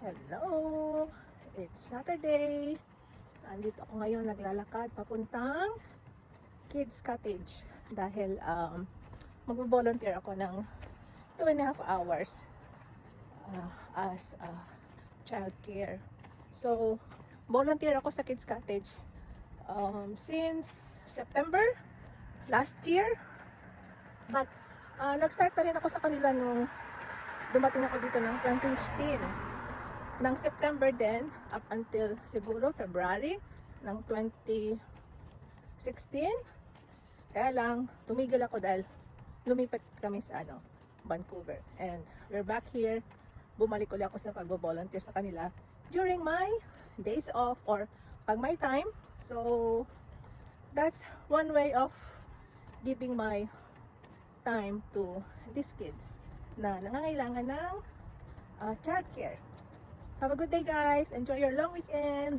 Hello! It's Saturday. Andito ako ngayon naglalakad papuntang Kids Cottage dahil mag-volunteer ako ng 2.5 hours as child care. So, volunteer ako sa Kids Cottage since September last year. But nag-start na rin ako sa kanila nung dumating ako dito ng 2015. Ng September din up until siguro February ng 2016. Kaya lang tumigil ako dahil lumipat kami sa Vancouver, and we're back here. Bumalik ulit ako sa pag-volunteer sa kanila during my days off or pag may time. So that's one way of giving my time to these kids na nangangailangan ng child care. Have a good day, guys. Enjoy your long weekend.